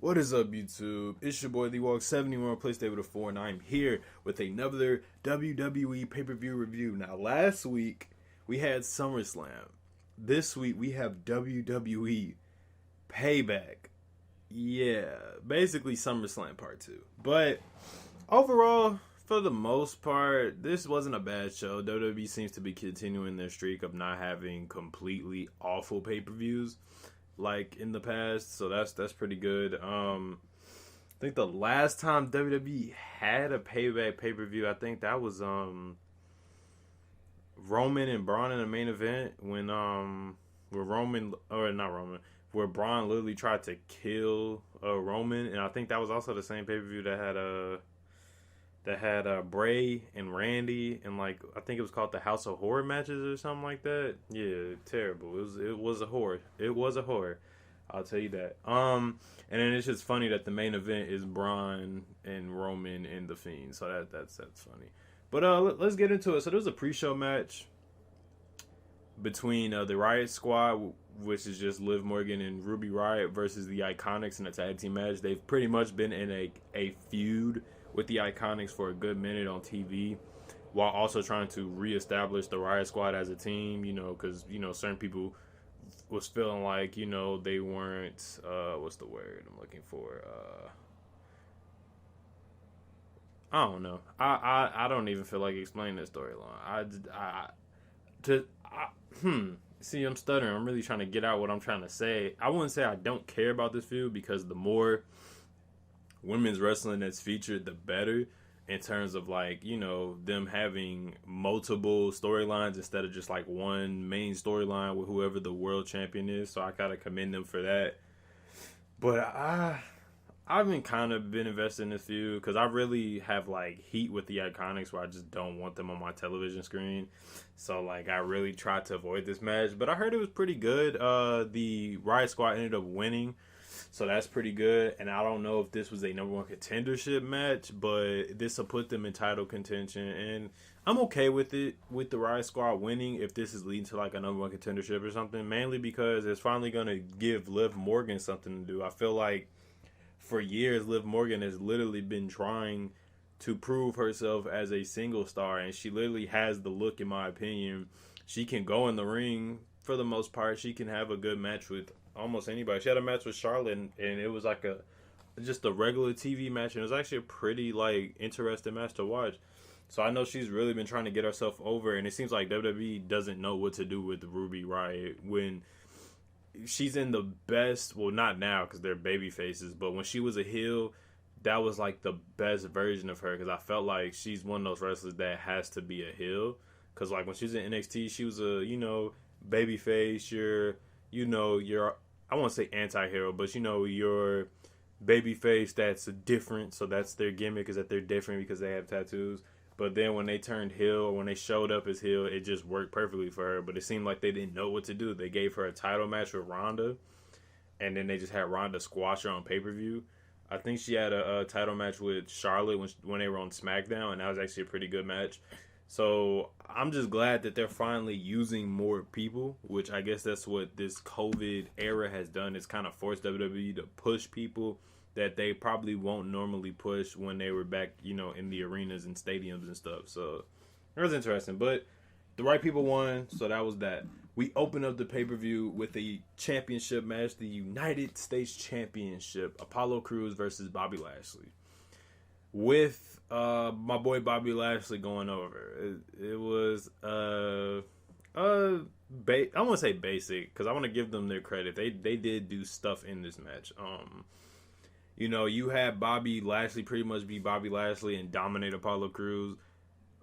What is up, YouTube? It's your boy, The Walk 71, replaced with a 4, and I'm here with another WWE pay-per-view review. Now, last week, we had SummerSlam. This week, we have WWE Payback. Yeah, basically SummerSlam Part 2. But, overall, for the most part, this wasn't a bad show. WWE seems to be continuing their streak of not having completely awful pay-per-views like in the past, so that's pretty good. I think the last time WWE had a Payback pay-per-view, I think that was Roman and Braun in the main event when where Roman, or not Roman, where Braun literally tried to kill Roman, and I think that was also the same pay-per-view that had Bray and Randy, and like I think it was called the House of Horror matches or something like that. Yeah, terrible. It was a horror. It was a horror. I'll tell you that. And then it's just funny that the main event is Braun and Roman and the Fiend. So that's funny. But let's get into it. So there was a pre-show match between the Riot Squad, which is just Liv Morgan and Ruby Riot, versus the Iconics in a tag team match. They've pretty much been in a feud with the Iconics for a good minute on TV, while also trying to reestablish the Riot Squad as a team, because, certain people was feeling like, they weren't, what's the word I'm looking for? I don't know. I don't even feel like explaining this storyline. See, I'm stuttering. I'm really trying to get out what I'm trying to say. I wouldn't say I don't care about this feud, because the more women's wrestling that's featured, the better, in terms of them having multiple storylines instead of just like one main storyline with whoever the world champion is. So I gotta commend them for that. But I've been invested in this feud because I really have heat with the Iconics, where I just don't want them on my television screen. So I really tried to avoid this match, but I heard it was pretty good. The Riot Squad ended up winning, so that's pretty good. And I don't know if this was a number one contendership match, but this will put them in title contention. And I'm okay with it, with the Riot Squad winning, if this is leading to a number one contendership or something. Mainly because it's finally going to give Liv Morgan something to do. I feel like for years, Liv Morgan has literally been trying to prove herself as a single star. And she literally has the look, in my opinion. She can go in the ring for the most part. She can have a good match with almost anybody. She had a match with Charlotte, and it was just a regular TV match, and it was actually a pretty interesting match to watch. So I know she's really been trying to get herself over, and it seems like WWE doesn't know what to do with Ruby Riot when she's in the best. Well, not now because they're baby faces, but when she was a heel, that was the best version of her, because I felt like she's one of those wrestlers that has to be a heel. Because when she was in NXT, she was a baby face. You're I won't say anti-hero, but your baby face that's different. So that's their gimmick, is that they're different because they have tattoos. But then when they turned heel, or when they showed up as heel, it just worked perfectly for her. But it seemed like they didn't know what to do. They gave her a title match with Ronda, and then they just had Ronda squash her on pay-per-view. I think she had a title match with Charlotte when they were on SmackDown, and that was actually a pretty good match. So I'm just glad that they're finally using more people, which I guess that's what this COVID era has done. It's kind of forced WWE to push people that they probably won't normally push when they were back, in the arenas and stadiums and stuff. So it was interesting. But the right people won, so that was that. We opened up the pay-per-view with a championship match, the United States Championship, Apollo Crews versus Bobby Lashley, with my boy Bobby Lashley going over. It was I want to say basic, because I want to give them their credit. They did do stuff in this match. You had Bobby Lashley pretty much be Bobby Lashley and dominate Apollo Crews.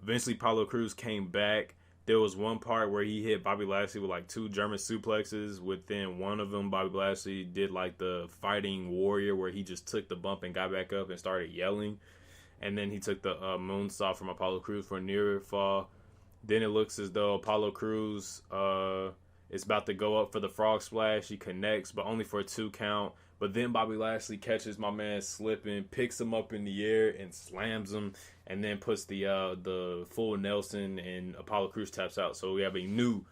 Eventually, Apollo Crews came back. There was one part where he hit Bobby Lashley with two German suplexes. Within one of them, Bobby Lashley did the fighting warrior, where he just took the bump and got back up and started yelling. And then he took the moonsault from Apollo Crews for a near fall. Then it looks as though Apollo Crews is about to go up for the frog splash. He connects, but only for a 2 count. But then Bobby Lashley catches my man slipping, picks him up in the air, and slams him, and then puts the full Nelson, and Apollo Crews taps out. So we have a new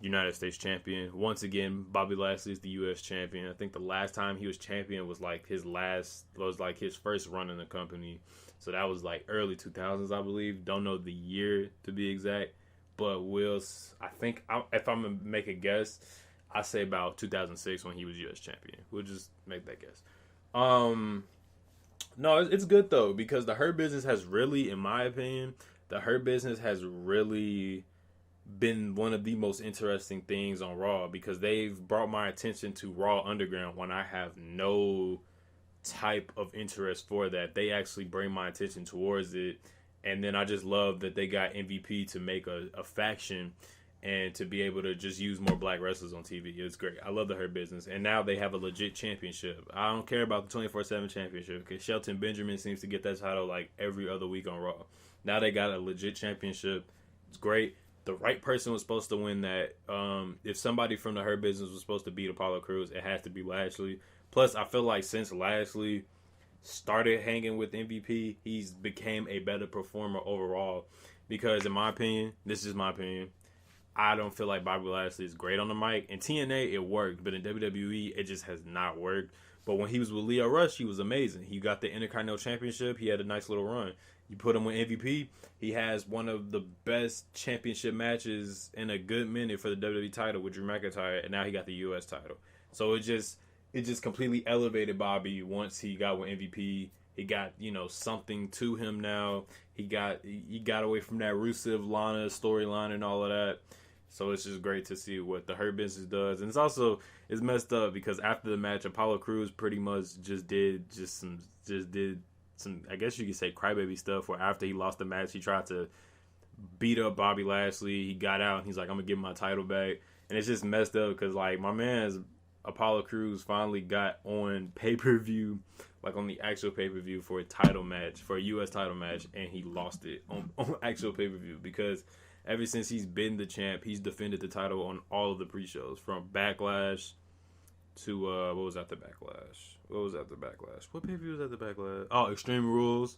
United States champion. Once again, Bobby Lashley is the U.S. champion. I think the last time he was champion was like his first run in the company. So that was like early 2000s, I believe. Don't know the year to be exact. But if I'm going to make a guess, I say about 2006 when he was U.S. champion. We'll just make that guess. No, it's good though, because the Hurt Business has really, in my opinion, has really been one of the most interesting things on Raw, because they've brought my attention to Raw Underground when I have no type of interest for that. They actually bring my attention towards it, and then I just love that they got MVP to make a faction and to be able to just use more black wrestlers on TV. It's great. I love the Hurt Business. And now they have a legit championship. I don't care about the 24/7 championship, because Shelton Benjamin seems to get that title like every other week on Raw. Now they got a legit championship. It's great. The right person was supposed to win that. If somebody from the Hurt Business was supposed to beat Apollo Crews, it has to be Lashley. Plus, I feel like since Lashley started hanging with MVP, he's became a better performer overall. Because in my opinion, this is my opinion, I don't feel like Bobby Lashley is great on the mic. In TNA, it worked, but in WWE, it just has not worked. But when he was with Leo Rush, he was amazing. He got the Intercontinental Championship. He had a nice little run. You put him with MVP, he has one of the best championship matches in a good minute for the WWE title with Drew McIntyre, and now he got the US title. So it just completely elevated Bobby once he got with MVP. He got, something to him now. He got away from that Rusev Lana storyline and all of that. So it's just great to see what the Hurt Business does. And it's messed up because after the match, Apollo Crews pretty much just did some, I guess you could say, crybaby stuff, where after he lost the match, he tried to beat up Bobby Lashley. He got out and he's like, I'm going to give him my title back. And it's just messed up because, like, my man's Apollo Crews finally got on pay-per-view, like on the actual pay-per-view for a title match, for a U.S. title match, and he lost it on actual pay-per-view because ever since he's been the champ, he's defended the title on all of the pre-shows, from Backlash to, what was after Backlash? What pay-per-view was after Backlash? Oh, Extreme Rules,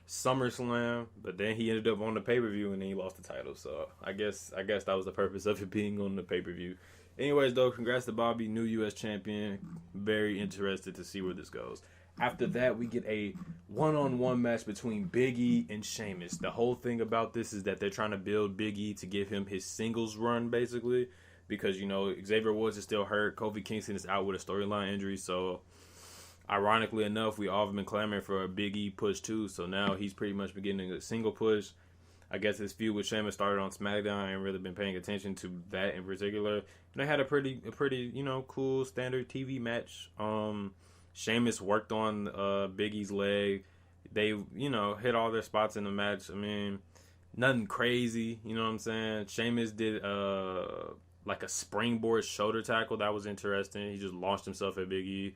SummerSlam, but then he ended up on the pay-per-view and then he lost the title. So I guess that was the purpose of it being on the pay-per-view. Anyways, though, congrats to Bobby, new U.S. champion. Very interested to see where this goes. After that, we get a one-on-one match between Big E and Sheamus. The whole thing about this is that they're trying to build Big E to give him his singles run, basically. Because, Xavier Woods is still hurt. Kofi Kingston is out with a storyline injury. So, ironically enough, we all have been clamoring for a Big E push, too. So, now he's pretty much been getting a single push. I guess his feud with Sheamus started on SmackDown. I ain't really been paying attention to that in particular. And they had a pretty, cool standard TV match. Sheamus worked on Big E's leg. They, hit all their spots in the match. I mean, nothing crazy. You know what I'm saying? Sheamus did like a springboard shoulder tackle. That was interesting. He just launched himself at Big E.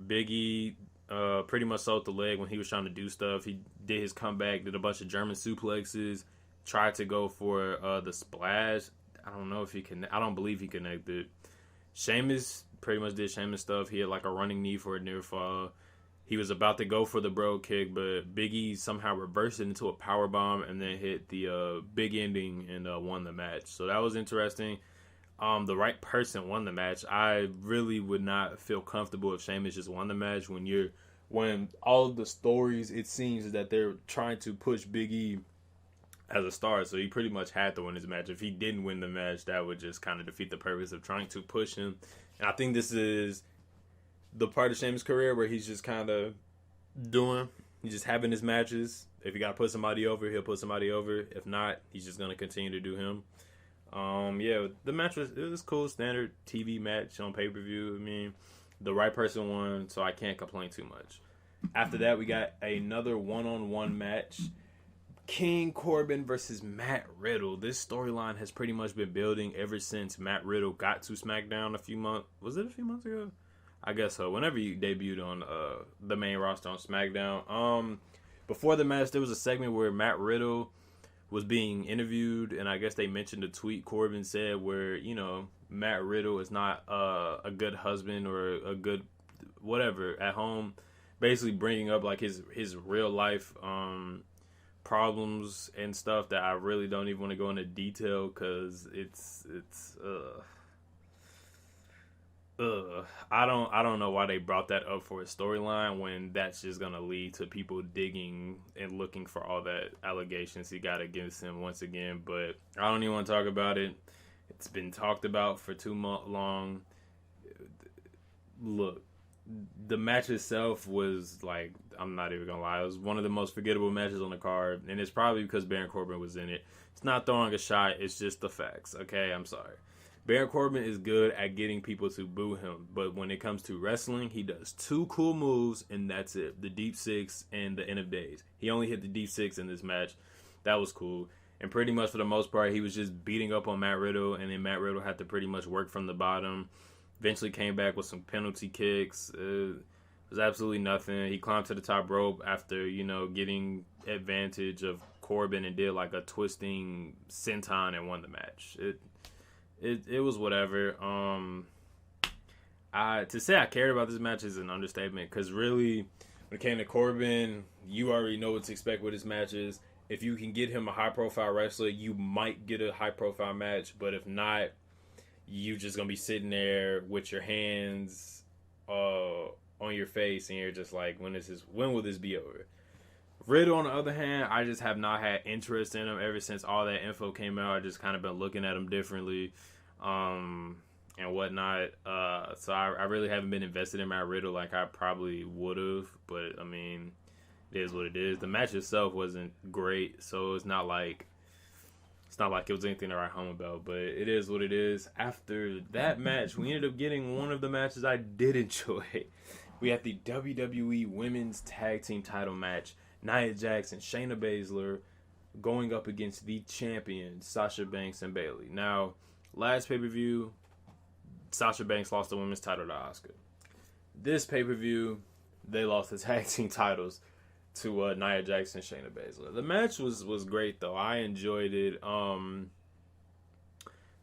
Big E pretty much sold the leg when he was trying to do stuff. He did his comeback, did a bunch of German suplexes, tried to go for the splash. I don't believe he connected. Sheamus pretty much did Sheamus stuff. He had like a running knee for a near fall. He was about to go for the bro kick, but Big E somehow reversed it into a power bomb and then hit the big ending and won the match. So that was interesting. The right person won the match. I really would not feel comfortable if Sheamus just won the match when all of the stories, it seems, is that they're trying to push Big E as a star. So he pretty much had to win his match. If he didn't win the match, that would just kind of defeat the purpose of trying to push him. And I think this is the part of Sheamus' career where he's just kind of he's just having his matches. If he got to put somebody over, he'll put somebody over. If not, he's just going to continue to do him. The match was cool, standard TV match on pay-per-view. I mean, the right person won, so I can't complain too much. After that, we got another one-on-one match. King Corbin versus Matt Riddle. This storyline has pretty much been building ever since Matt Riddle got to SmackDown a few months ago? I guess so. Whenever he debuted on the main roster on SmackDown. Before the match, there was a segment where Matt Riddle was being interviewed, and I guess they mentioned a tweet Corbin said where, Matt Riddle is not a good husband or a good whatever at home, basically bringing up like his real life problems and stuff that I really don't even want to go into detail because I don't know why they brought that up for a storyline when that's just gonna lead to people digging and looking for all that allegations he got against him once again. But I don't even want to talk about it. It's been talked about for too long. Look, the match itself was like, I'm not even gonna lie, it was one of the most forgettable matches on the card, and it's probably because Baron Corbin was in it. It's not throwing a shot, it's just the facts. Okay, I'm sorry. Baron Corbin is good at getting people to boo him, but when it comes to wrestling, he does 2 cool moves, and that's it. The Deep Six and the End of Days. He only hit the Deep Six in this match. That was cool. And pretty much for the most part, he was just beating up on Matt Riddle, and then Matt Riddle had to pretty much work from the bottom. Eventually came back with some penalty kicks. It was absolutely nothing. He climbed to the top rope after, getting advantage of Corbin and did like a twisting senton and won the match. It was whatever. To say I cared about this match is an understatement because really, when it came to Corbin, you already know what to expect with his matches. If you can get him a high-profile wrestler, you might get a high-profile match. But if not, you just gonna be sitting there with your hands on your face, and you're just like, when will this be over? Riddle, on the other hand, I just have not had interest in him ever since all that info came out. I just kind of been looking at him differently, and whatnot. So I really haven't been invested in Matt Riddle like I probably would have. But I mean, it is what it is. The match itself wasn't great, so it's not like it was anything to write home about. But it is what it is. After that match, we ended up getting one of the matches I did enjoy. We had the WWE Women's Tag Team Title match. Nia Jax and Shayna Baszler going up against the champions, Sasha Banks and Bayley. Now, last pay-per-view, Sasha Banks lost the women's title to Asuka. This pay-per-view, they lost the tag team titles to Nia Jax and Shayna Baszler. The match was great, though. I enjoyed it.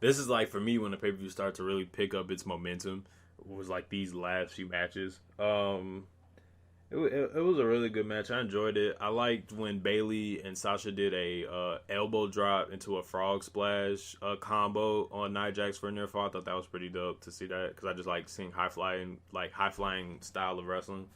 This is like, for me, when the pay-per-view started to really pick up its momentum, it was like these last few matches. It was a really good match. I enjoyed it. I liked when Bayley and Sasha did a elbow drop into a frog splash combo on Nia Jax for a near fall. I thought that was pretty dope to see that because I just like seeing high flying style of wrestling.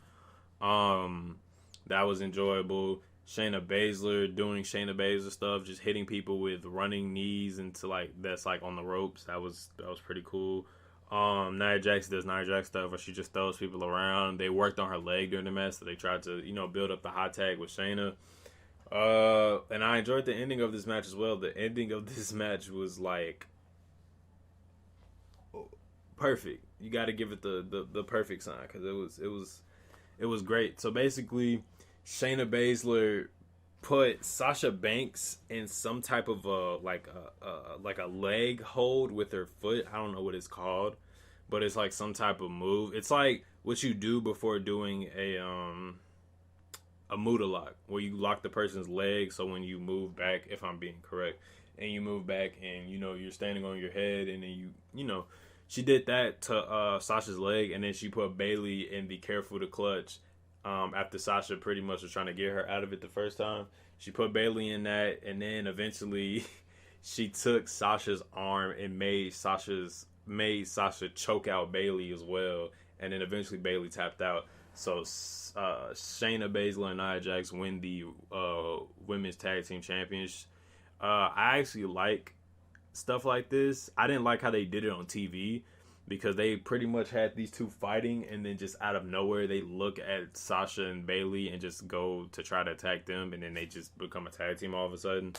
That was enjoyable. Shayna Baszler doing Shayna Baszler stuff, just hitting people with running knees into that's on the ropes. That was pretty cool. Nia Jax does Nia Jax stuff where she just throws people around. They worked on her leg during the match, so they tried to, build up the hot tag with Shayna. And I enjoyed the ending of this match as well. The ending of this match was perfect. You got to give it the perfect sign because it was great. So basically, Shayna Baszler put Sasha Banks in some type of a leg hold with her foot. I don't know what it's called, but it's like some type of move. It's like what you do before doing a Muda lock, where you lock the person's leg. So when you move back, if I'm being correct, and you move back, and you're standing on your head, and then she did that to Sasha's leg, and then she put Bayley in the careful to clutch. After Sasha pretty much was trying to get her out of it the first time, she put Bayley in that, and then eventually she took Sasha's arm and made Sasha choke out Bayley as well, and then eventually Bayley tapped out. So Shayna Baszler and Nia Jax win the women's tag team champions. I actually like stuff like this. I didn't like how they did it on TV, because they pretty much had these two fighting, and then just out of nowhere, they look at Sasha and Bayley and just go to try to attack them, and then they just become a tag team all of a sudden.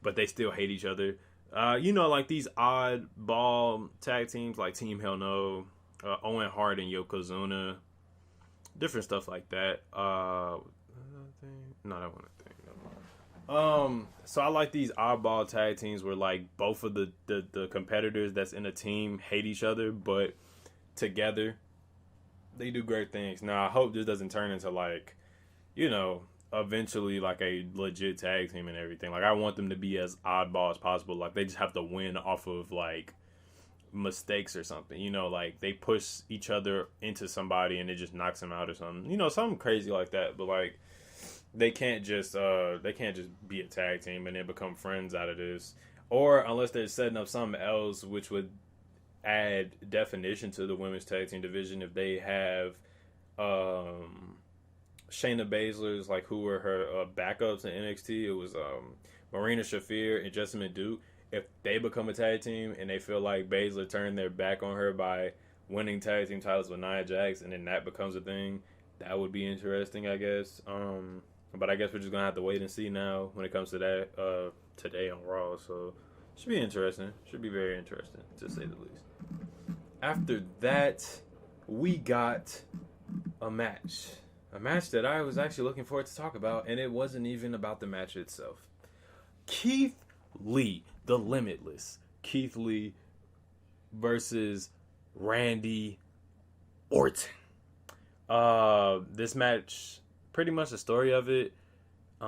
But they still hate each other. Like these oddball tag teams, like Team Hell No, Owen Hart and Yokozuna, different stuff like that. No, that one I think. So I like these oddball tag teams where like both of the competitors that's in a team hate each other, but together they do great things. Now I hope this doesn't turn into eventually like a legit tag team and everything. Like I want them to be as oddball as possible. Like they just have to win off of like mistakes or something. Like they push each other into somebody and it just knocks them out or something. Something crazy like that. But like, they can't just be a tag team and then become friends out of this, or unless they're setting up something else which would add definition to the women's tag team division. If they have Shayna Baszler's, like, who were her backups in NXT, it was Marina Shafir and Jessamine Duke. If they become a tag team and they feel like Baszler turned their back on her by winning tag team titles with Nia Jax, and then that becomes a thing, that would be interesting, I guess. But I guess we're just gonna have to wait and see now when it comes to that today on Raw. So should be interesting. Should be very interesting, to say the least. After that, we got a match that I was actually looking forward to talk about, and it wasn't even about the match itself. Keith Lee, the Limitless Keith Lee versus Randy Orton. This match, pretty much the story of it, Lee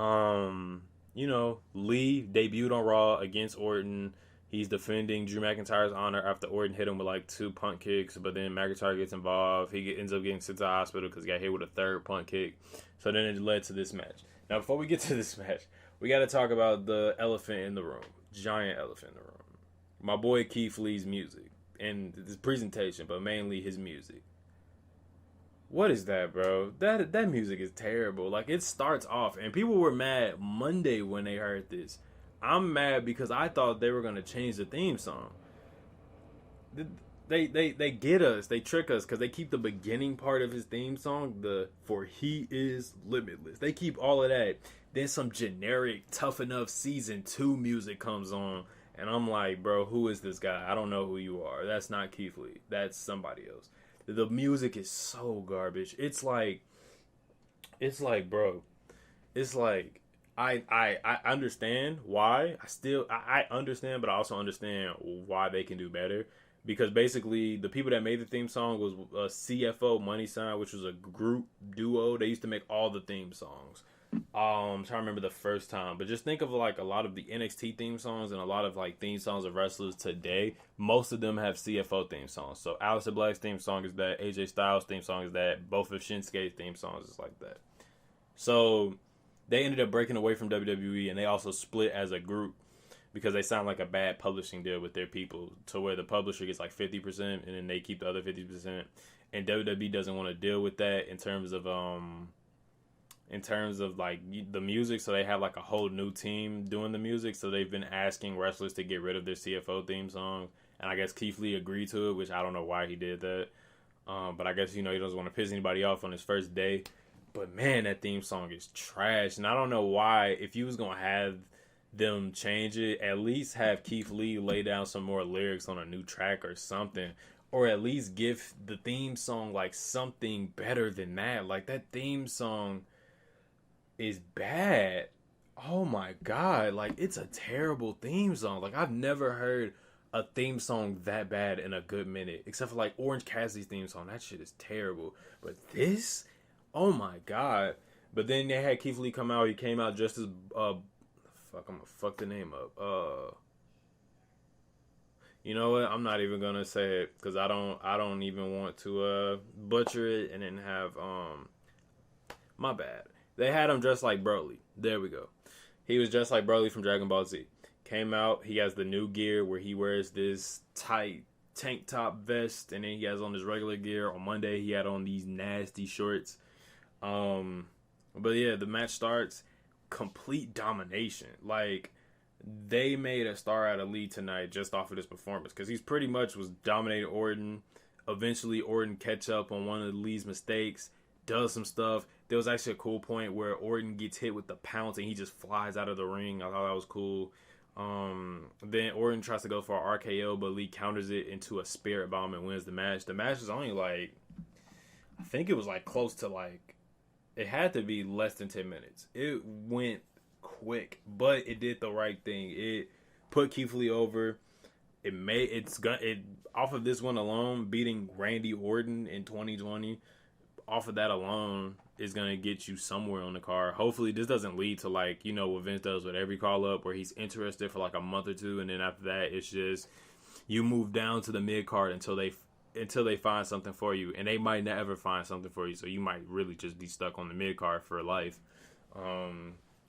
debuted on Raw against Orton. He's defending Drew McIntyre's honor after Orton hit him with like 2 punt kicks, but then McIntyre gets involved. He ends up getting sent to the hospital because he got hit with a 3rd punt kick. So then it led to this match. Now, before we get to this match, we got to talk about the elephant in the room. Giant elephant in the room. My boy Keith Lee's music and his presentation, but mainly his music. What is that, bro? That music is terrible. Like, it starts off, and people were mad Monday when they heard this. I'm mad because I thought they were going to change the theme song. They get us. They trick us because they keep the beginning part of his theme song, the "For He Is Limitless." They keep all of that. Then some generic Tough Enough Season 2 music comes on, and I'm like, bro, who is this guy? I don't know who you are. That's not Keith Lee. That's somebody else. The music is so garbage. It's like, bro, it's like, I understand why. I understand, but I also understand why they can do better. Because basically, the people that made the theme song was CFO Money Sign, which was a group duo. They used to make all the theme songs. I'm trying to remember the first time, but just think of like a lot of the NXT theme songs and a lot of like theme songs of wrestlers today. Most of them have CFO theme songs. So Aleister Black's theme song is that. AJ Styles' theme song is that. Both of Shinsuke's theme songs is like that. So they ended up breaking away from WWE, and they also split as a group because they sound like a bad publishing deal with their people, to where the publisher gets like 50% and then they keep the other 50%. And WWE doesn't want to deal with that in terms of like the music, so they have like a whole new team doing the music. So they've been asking wrestlers to get rid of their CFO theme song, and I guess Keith Lee agreed to it, which I don't know why he did that. But I guess he doesn't want to piss anybody off on his first day. But man, that theme song is trash, and I don't know why. If you was gonna have them change it, at least have Keith Lee lay down some more lyrics on a new track or something, or at least give the theme song like something better than that. Like, that theme song is bad. Oh my god, like, it's a terrible theme song. Like, I've never heard a theme song that bad in a good minute, except for like Orange Cassidy's theme song. That shit is terrible. But this, oh my god. But then they had Keith Lee come out. He came out just as I'm gonna fuck the name up. You know what? I'm not even gonna say it because I don't even want to butcher it and then have my bad. They had him dressed like Broly. There we go. He was dressed like Broly from Dragon Ball Z. Came out. He has the new gear where he wears this tight tank top vest, and then he has on his regular gear. On Monday, he had on these nasty shorts. But yeah, the match starts. Complete domination. Like, they made a star out of Lee tonight just off of this performance, because he's pretty much was dominating Orton. Eventually, Orton catch up on one of Lee's mistakes, does some stuff. There was actually a cool point where Orton gets hit with the pounce and he just flies out of the ring. I thought that was cool. Then Orton tries to go for an RKO, but Lee counters it into a spirit bomb and wins the match. The match was only like, I think it was like close to like, it had to be less than 10 minutes. It went quick, but it did the right thing. It put Keith Lee over. It off of this one alone, beating Randy Orton in 2020, off of that alone is gonna get you somewhere on the card. Hopefully this doesn't lead to, like, what Vince does with every call up, where he's interested for like a month or two, and then after that it's just you move down to the mid card until they find something for you, and they might never find something for you, so you might really just be stuck on the mid card for life.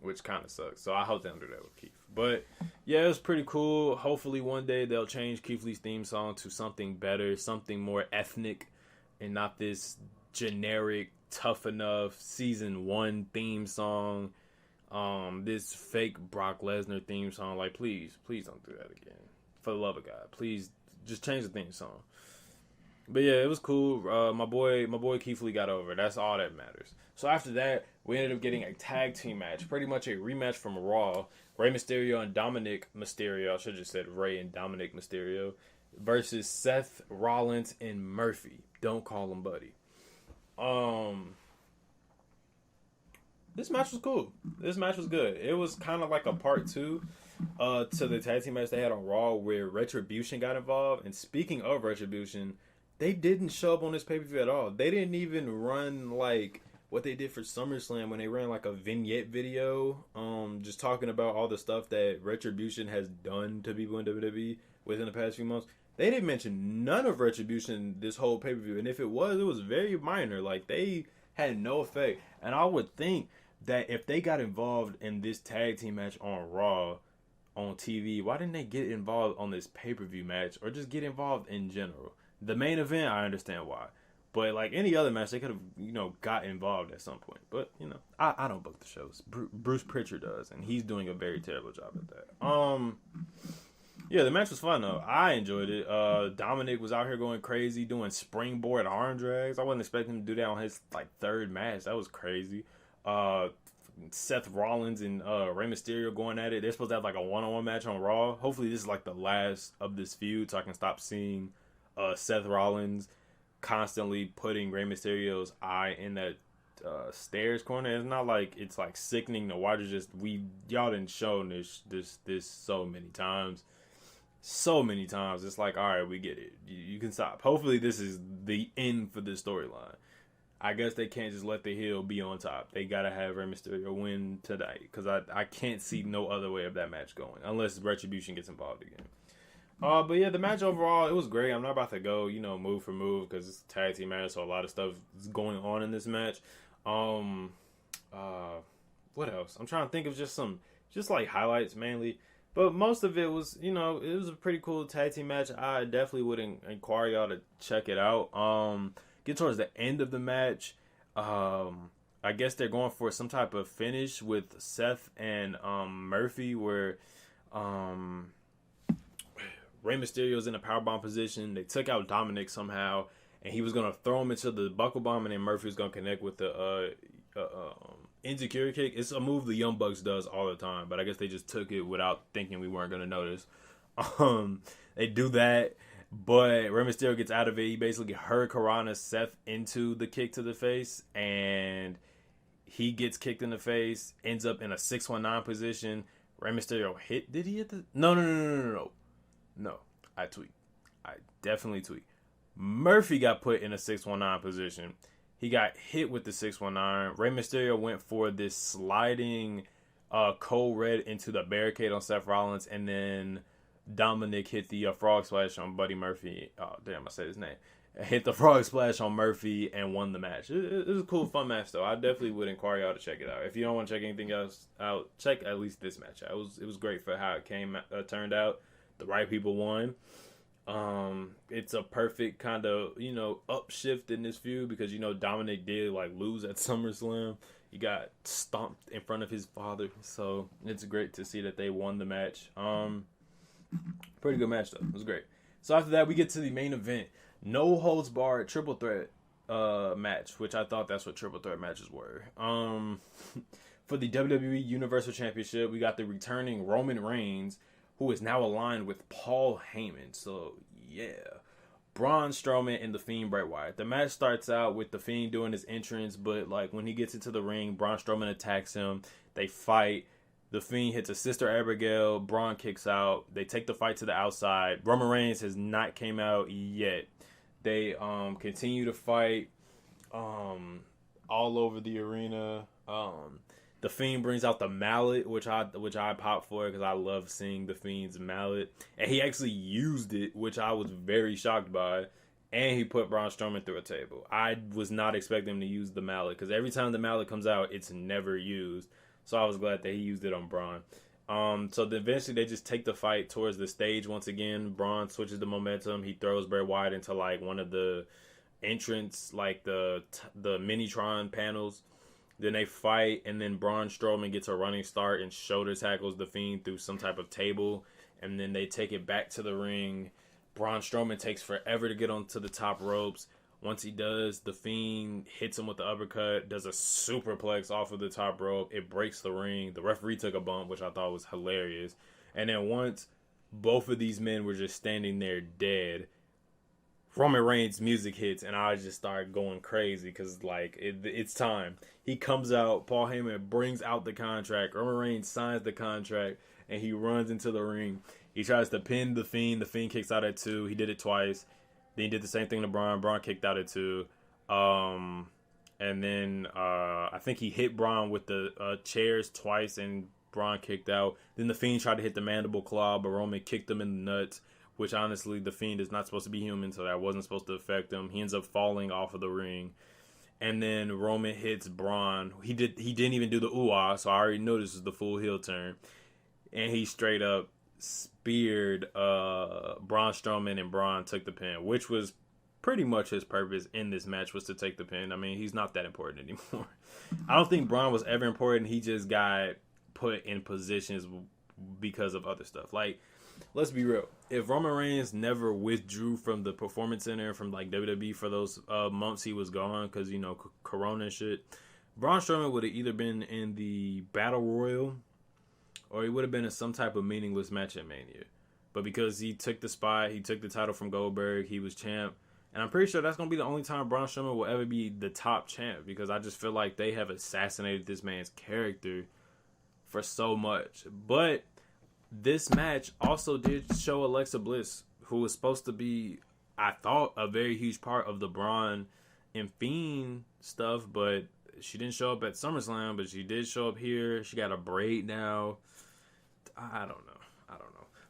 which kind of sucks. So I hope they don't do that with Keith. But yeah, it was pretty cool. Hopefully one day they'll change Keith Lee's theme song to something better, something more ethnic, and not this generic Tough Enough season 1 theme song. This fake Brock Lesnar theme song. Like, please don't do that again. For the love of God, please just change the theme song. But yeah, it was cool. My boy Keith Lee got over. That's all that matters. So after that, we ended up getting a tag team match, pretty much a rematch from Raw. Rey Mysterio and Dominic Mysterio. I should have just said Rey and Dominic Mysterio versus Seth Rollins and Murphy. Don't call him Buddy. This match was cool. This match was good. It was kind of like a part 2 to the tag team match they had on Raw where Retribution got involved. And speaking of Retribution, they didn't show up on this pay-per-view at all. They didn't even run like what they did for SummerSlam when they ran like a vignette video, just talking about all the stuff that Retribution has done to people in WWE within the past few months. They didn't mention none of Retribution this whole pay-per-view. And if it was very minor. Like, they had no effect. And I would think that if they got involved in this tag team match on Raw, on TV, why didn't they get involved on this pay-per-view match or just get involved in general? The main event, I understand why. But like any other match, they could have, got involved at some point. But, I don't book the shows. Bruce Pritchard does, and he's doing a very terrible job at that. Yeah, the match was fun, though. I enjoyed it. Dominic was out here going crazy, doing springboard arm drags. I wasn't expecting him to do that on his, third match. That was crazy. Seth Rollins and Rey Mysterio going at it. They're supposed to have, a one-on-one match on Raw. Hopefully this is, the last of this feud so I can stop seeing Seth Rollins constantly putting Rey Mysterio's eye in that stairs corner. It's not like it's sickening to watch. It's just y'all didn't show this so many times. It's like, all right, we get it. You can stop. Hopefully this is the end for this storyline. I guess they can't just let the heel be on top. They gotta have Rey Mysterio win today because I can't see no other way of that match going unless Retribution gets involved again. But yeah, the match overall, it was great. I'm not about to go, move for move because it's a tag team match, so a lot of stuff is going on in this match. What else? I'm trying to think of just highlights mainly. But most of it was, it was a pretty cool tag team match. I definitely would inquire y'all to check it out. Get towards the end of the match. I guess they're going for some type of finish with Seth and Murphy where Rey Mysterio's in a powerbomb position. They took out Dominic somehow, and he was going to throw him into the buckle bomb, and then Murphy was going to connect with the insecurity kick. It's a move the Young Bucks does all the time, but I guess they just took it without thinking we weren't going to notice. They do that, but Rey Mysterio gets out of it. He basically hurricanrana Seth into the kick to the face, and he gets kicked in the face, ends up in a 619 position. Rey Mysterio hit. Did he hit the? No, I tweaked. I definitely tweaked. Murphy got put in a 619 position. He got hit with the 619. Rey Mysterio went for this sliding cold red into the barricade on Seth Rollins, and then Dominic hit the frog splash on Buddy Murphy. Oh, damn, I said his name. Hit the frog splash on Murphy and won the match. It was a cool, fun match, though. I definitely would inquire y'all to check it out. If you don't want to check anything else out, check at least this match out. It was great for how it turned out. The right people won. It's a perfect kind of, upshift in this feud because, Dominic did, lose at SummerSlam. He got stomped in front of his father. So, it's great to see that they won the match. Pretty good match, though. It was great. So, after that, we get to the main event. No holds barred triple threat match, which I thought that's what triple threat matches were. For the WWE Universal Championship, we got the returning Roman Reigns, who is now aligned with Paul Heyman. So, yeah. Braun Strowman and The Fiend Bray Wyatt. The match starts out with The Fiend doing his entrance, but, when he gets into the ring, Braun Strowman attacks him. They fight. The Fiend hits a Sister Abigail. Braun kicks out. They take the fight to the outside. Roman Reigns has not came out yet. They continue to fight all over the arena. The Fiend brings out the mallet, which I pop for because I love seeing The Fiend's mallet. And he actually used it, which I was very shocked by and he put Braun Strowman through a table. I was not expecting him to use the mallet because every time the mallet comes out, it's never used. So I was glad that he used it on Braun. So then eventually they just take the fight towards the stage once again. Braun switches the momentum. He throws Bray Wyatt into like one of the entrance, like the Minitron panels. Then they fight, and then Braun Strowman gets a running start and shoulder tackles the Fiend through some type of table. And then they take it back to the ring. Braun Strowman takes forever to get onto the top ropes. Once he does, the Fiend hits him with the uppercut, does a superplex off of the top rope. It breaks the ring. The referee took a bump, which I thought was hilarious. And then once both of these men were just standing there dead, Roman Reigns' music hits, and I just started going crazy because, like, it's time. He comes out, Paul Heyman brings out the contract, Roman Reigns signs the contract, and he runs into the ring. He tries to pin the Fiend. The Fiend kicks out at 2. He did it twice. Then he did the same thing to Braun. Braun kicked out at 2. And then I think he hit Braun with the chairs twice, and Braun kicked out. Then the Fiend tried to hit the mandible claw, but Roman kicked him in the nuts, which honestly, the Fiend is not supposed to be human, so that wasn't supposed to affect him. He ends up falling off of the ring. And then Roman hits Braun. He didn't even do the ooh-ah, so I already know this is the full heel turn. And he straight up speared Braun Strowman, and Braun took the pin, which was pretty much his purpose in this match, was to take the pin. I mean, he's not that important anymore. I don't think Braun was ever important. He just got put in positions because of other stuff. Like, let's be real. If Roman Reigns never withdrew from the Performance Center from like WWE for those months he was gone because, you know, Corona and shit, Braun Strowman would have either been in the Battle Royal or he would have been in some type of meaningless match at Mania. But because he took the spot, he took the title from Goldberg, he was champ. And I'm pretty sure that's going to be the only time Braun Strowman will ever be the top champ, because I just feel like they have assassinated this man's character for so much. But this match also did show Alexa Bliss, who was supposed to be, I thought, a very huge part of the Braun and Fiend stuff, but she didn't show up at SummerSlam, but she did show up here. She got a braid now. I don't know.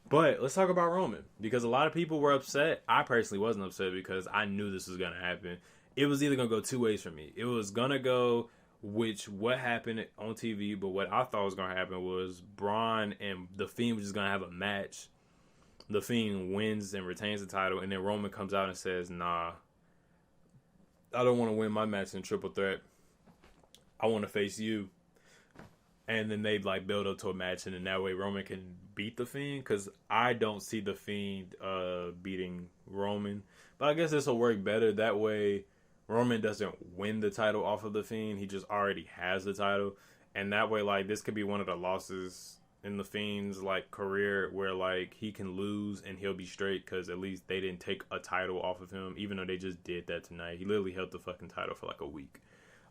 But let's talk about Roman, because a lot of people were upset. I personally wasn't upset because I knew this was going to happen. It was either going to go two ways for me. It was going to go what happened on TV, but what I thought was going to happen was Braun and The Fiend was just going to have a match. The Fiend wins and retains the title, and then Roman comes out and says, nah, I don't want to win my match in triple threat. I want to face you. And then they like build up to a match, and then that way Roman can beat The Fiend, because I don't see The Fiend beating Roman. But I guess this will work better. That way Roman doesn't win the title off of The Fiend. He just already has the title. And that way, like, this could be one of the losses in The Fiend's like career where like he can lose and he'll be straight, because at least they didn't take a title off of him, even though they just did that tonight. He literally held the fucking title for like a week.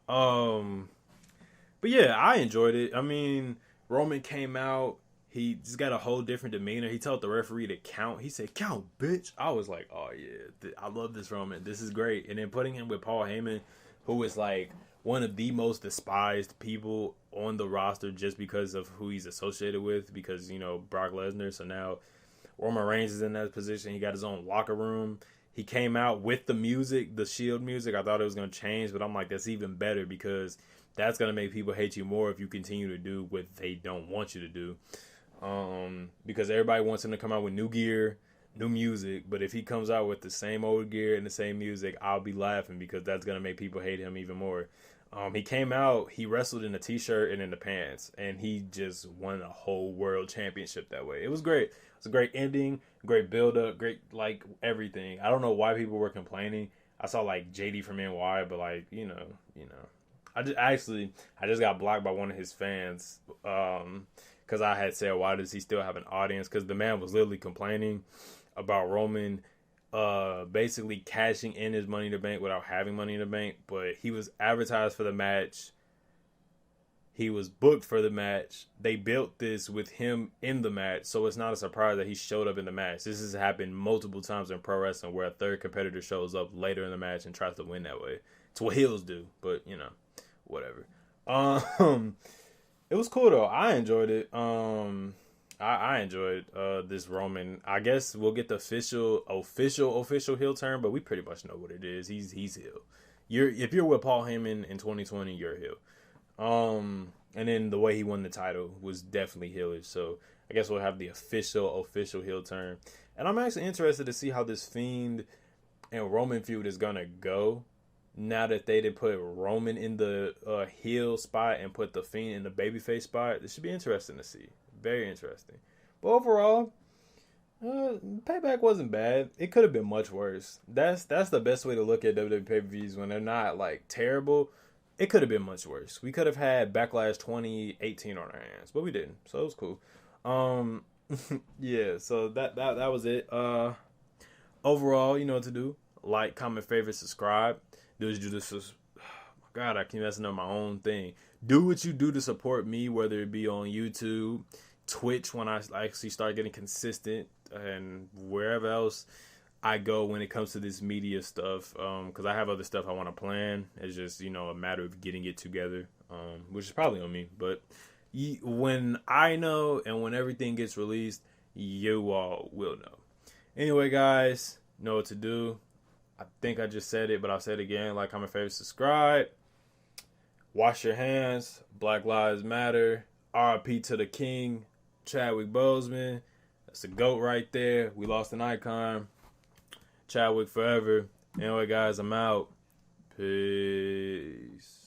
But yeah, I enjoyed it. I mean, Roman came out. He just got a whole different demeanor. He told the referee to count. He said, "Count, bitch." I was like, oh yeah, I love this Roman. This is great. And then putting him with Paul Heyman, who is like one of the most despised people on the roster just because of who he's associated with, because, you know, Brock Lesnar. So now Roman Reigns is in that position. He got his own locker room. He came out with the music, the Shield music. I thought it was going to change, but I'm like, that's even better, because that's going to make people hate you more if you continue to do what they don't want you to do. Because everybody wants him to come out with new gear, new music. But if he comes out with the same old gear and the same music, I'll be laughing, because that's going to make people hate him even more. He came out, he wrestled in a t-shirt and in the pants, and he just won a whole world championship that way. It was great. It was a great ending, great build-up, great, like, everything. I don't know why people were complaining. I saw, like, JD from NY, but, like, you know. I just got blocked by one of his fans, because I had said, why does he still have an audience? Because the man was literally complaining about Roman basically cashing in his Money in the Bank without having Money in the Bank. But he was advertised for the match. He was booked for the match. They built this with him in the match, so it's not a surprise that he showed up in the match. This has happened multiple times in pro wrestling, where a third competitor shows up later in the match and tries to win that way. It's what heels do, but, you know, whatever. It was cool though. I enjoyed it. I I enjoyed this Roman. I guess we'll get the official heel turn, but we pretty much know what it is. He's heel. If you're with Paul Heyman in 2020, you're heel. And then the way he won the title was definitely heelish. So I guess we'll have the official heel turn. And I'm actually interested to see how this Fiend and Roman feud is gonna go. Now that they did put Roman in the heel spot and put the Fiend in the babyface spot, this should be interesting to see. Very interesting. But overall, Payback wasn't bad. It could have been much worse. That's the best way to look at WWE pay-per-views when they're not like terrible. It could have been much worse. We could have had Backlash 2018 on our hands, but we didn't. So it was cool. Yeah. So that was it. Overall, you know what to do. Like, comment, favorite, subscribe. Do what you do to. Oh my God, I keep messing up my own thing. Do what you do to support me, whether it be on YouTube, Twitch when I actually start getting consistent, and wherever else I go when it comes to this media stuff, because I have other stuff I want to plan. It's just, you know, a matter of getting it together, which is probably on me. But when I know and when everything gets released, you all will know. Anyway, guys, know what to do. I think I just said it, but I'll say it again. Like, comment, favorite, subscribe. Wash your hands. Black Lives Matter. RIP to the King, Chadwick Boseman. That's a GOAT right there. We lost an icon. Chadwick forever. Anyway, guys, I'm out. Peace.